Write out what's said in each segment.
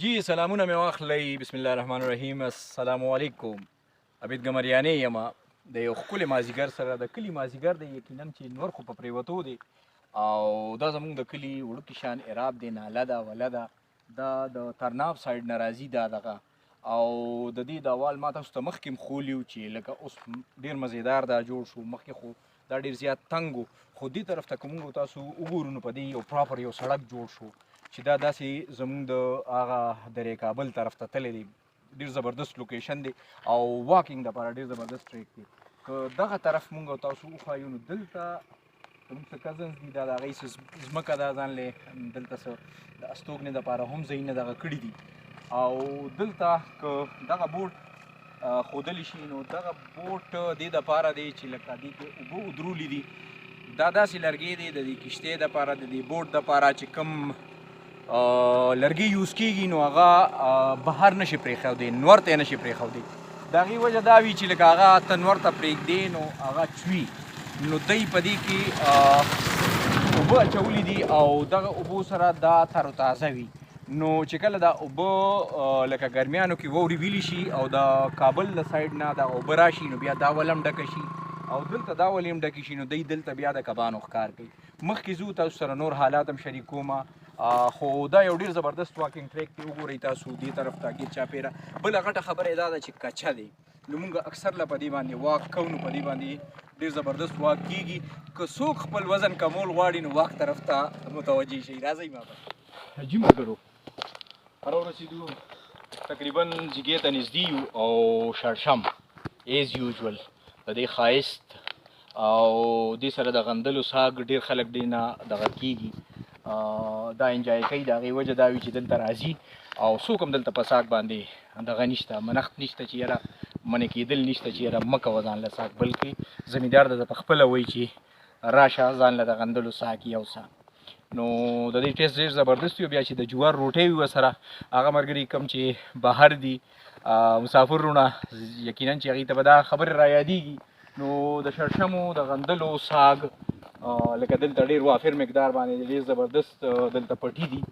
جی سلامونه مې واخلئ. بسم الله الرحمن الرحیم. السلام علیکم. عبید ګمریانی یم د یو ښکلي مازدیګر سره. د کلي مازدیګر دی، یقینا چې نور خو په پرېوتو دی او دا زموږ د کلي وړوکي شان عراب دی، ناله ده وله ده. دا د ترناب سایډ نه راځي دا دغه، او د دې د اول ما تاسو ته مخکې هم ښولي وو چې لکه اوس ډېر مزیدار دا جوړ شو. مخکې خو دا ډېر زیات تنګ و، خو دې طرف ته که موږ تاسو وګورو نو په دې یو پراپر یو سړک جوړ شو چې دا داسې زموږ د هغه درې کابل طرف ته تللی دی. ډېر زبردست لوکیشن دی او واکینګ دپاره ډېر زبردست ټریک دی. که دغه طرف مونږ او تاسو وښایو نو دلته زموږ څه کزنز دي، دا د هغوی څه ځمکه ده ځانلې دلته څه د استوګنې دپاره هم ځایونه دغه کړي دي. او دلته که دغه بوټ ښودلی شي نو دغه بوټ دې دپاره دی چې لکه دې کې اوبه ودرولي دي. دا داسې لرګی دی د دې کشتۍ دپاره، د دې بوټ دپاره چې کوم لرګي یوز کېږي نو هغه بهر نشي پرېښودی، نور ته یې نشي پرېښودی. د هغې وجه دا وي چې لکه هغه ته نور ته پرېږدې نو هغه چوي. نو دی په دې کې اوبه اچولي دي او دغه اوبو سره دا تر و تازه وي. نو چې کله دا اوبه لکه ګرمیانو کې واورې ویلي شي او د کابل له سایډ نه دا اوبه راشي نو بیا دا ولم ډکه شي او دلته دا ولې هم ډکې شي نو دی دلته بیا د کبانو ښکار کوي. مخکې ځو تاسو سره نور حالات هم شریکوم، خو دا یو ډېر زبردست واکینګ ټریک دی. وګورئ تاسو دې طرف ته ګیر چاپېره. بله غټه خبره یې دا ده چې کچه دی نو موږ اکثر له په دې باندې واک کوو، نو په دې باندې ډېر زبردست واک کېږي. که څوک خپل وزن کمول غواړي نو واک طرف ته متوجه شي. راځئ ما جي ملګرو ورسېدو تقریبا جګې ته نږدې یو او شړشم ایز یوزول د دې ښایست او دې سره د غندلو ساګ ډېر خلک دې نه دغه کېږي، دا انجای کوي. د هغې وجه دا وي چې دلته راځي او څوک هم دلته په ساګ باندې دغه نشته، منښت نشته چې یاره منې کېدل نشته چې یاره مه کوه ځان له ساګ، بلکې زمیندار د په خپله وایي چې راشه ځان له د غندلو ساګ یو سا. نو د دې ټیسټ ډېر زبردست وي. بیا چې د جوار روټۍ وي ورسره هغه ملګري کوم چې بهر دي مسافر وروڼه یقینا چې هغوی ته به دا خبرې را یادېږي. نو د شړشمو د غندلو ساګ لکه دلته ډېر وافر مقدار باندې ډېر زبردست دلته پټي دي.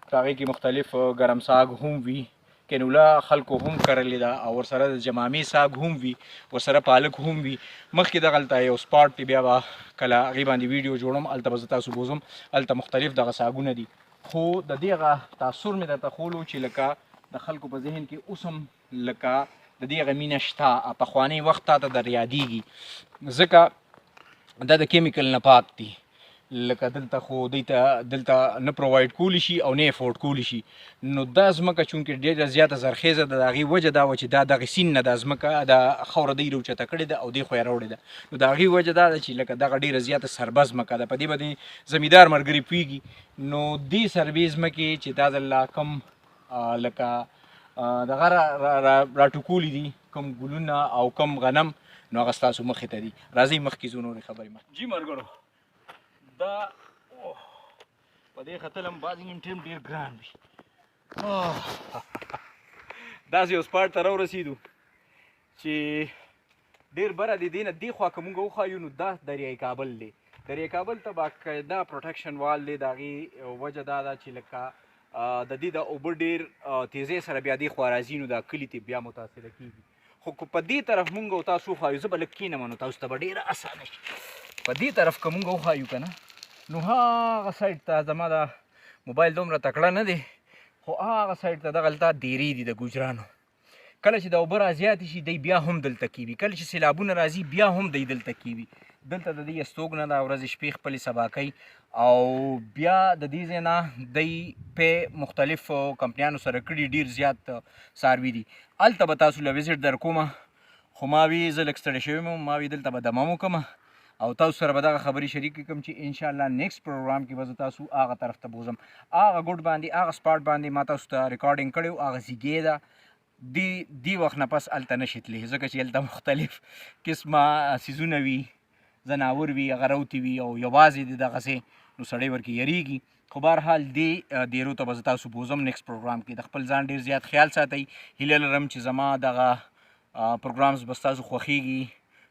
په هغې کې مختلف ګرم ساګ هم وي، کینولا خلکو هم کرلې ده او ورسره د جمامې ساګ هم وي، ورسره پالک هم وي. مخکې دغلته یو سپاټ دی، بیا به کله هغې باندې ویډیو جوړم، هلته به زه تاسو بوزم. هلته مختلف دغه ساګونه دي. خو د دې هغه تاثر مې درته ښولو چې لکه د خلکو په ذهن کې اوس هم لکه د دې هغه مینه شته. پخوانی وخت تا ته در یادېږي ځکه دا د کیمیکل نه پاک دي. لکه دلته خو دوی ته دلته نه پرووایډ کولی شي او نه یې افورډ کولی شي. نو دا ځمکه چونکې ډېره زیاته زرخیزه ده، د هغې وجه دا وه چې دا دغې سیند نه دا ځمکه دا خاوره دوی راوچته کړې ده او دې خوا یې راوړې ده. نو د هغې وجه دا ده چې لکه دغه ډېره زیاته سربه ځمکه ده. په دې باندې زمیندار ملګري پوهېږي. نو دې سربې ځمکې چې دا ځل لا کم لکه دغه راټوکولي دي کم ګلونه او کم غنم، نو هغه ستاسو مخې ته دي. راځئ مخکې ځو نورې خبرې مخکې. جي ملګرو دا په دې ختل هم بعضې نیم ټیم ډېر ګران وي. داسې یو سپاټ ته راورسېدو چې ډېر بره د دې نه دې خوا که مونږ وښایو نو دا دریای کابل دی. دریای کابل ته باقاعده پروټکشن وال دی. د هغې وجه دا ده چې لکه د دې د اوبه ډېر تیزۍ سره بیا دې خوا راځي نو دا کلي ته بیا متاثره کېږي. خو که په دې طرف مونږ او تاسو وښایو، زه به لږ کښېنم نو تاسو ته به ډېره اسانه شي. په دې طرف که مونږ وښایو که نه نو هغه سایډ ته زما د موبایل دومره تکړه نه دی، خو هغه سایډ ته دغلته دیرې دي د ګوجرانو. کله چې د اوبه رازیاتې شي دی بیا هم دلته کېوي، کله چې سیلابونه راځي بیا هم دی دلته کېوي. دلته د دې استوګنه ده، ورځې شپې خپلې سبا کوي او بیا د دې ځای نه دی پې مختلفو کمپنیانو سره کړي، ډېر زیات څاروي دي. هلته به تاسو له وزټ در کومه، خو ما وی زه لږ ستړی شوی یم، ما وی دلته به دمه وکړم او تاسو سره به دغه خبرې شریکې کړم چې انشاءالله نیکسټ پروګرام کې به زه تاسو هغه طرف ته بوزم. هغه ګوټ باندې هغه سپاټ باندې ما تاسو ته ریکارډینګ کړی و، هغه زیږې ده. دې وخت نه پس هلته نشي تللی ځکه چې هلته مختلف قسمه څیزونه وي، ځناور وي، هغه روتې وي او یوازې د دغسې نو سړی ورکې یریږي. خو بهرحال دې دیرو ته به زه تاسو بوزم نیکسټ پروګرام کې. د خپل ځان ډېر زیات خیال ساتئ. هیله لرم چې زما دغه پروګرامز به ستاسو خوښیږي.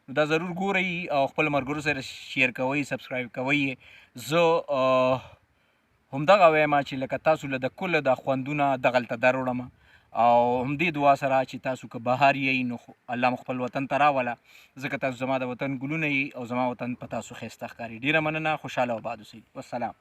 نو دا ضرور ګورئ او خپل ملګرو سره شیر کوئ، سبسکرایب کوئ. زه همدغه وایم چې لکه تاسو له د کله د خوندونه دغلته دروړم او همدې دعا سره چې تاسو که بهر یې نو الله مو خپل وطن ته راوله ځکه تاسو زما د وطن ګلونه یي او زما وطن په تاسو ښایسته ښکاري. ډېره مننه، خوشحاله او باد اوسئ. والسلام.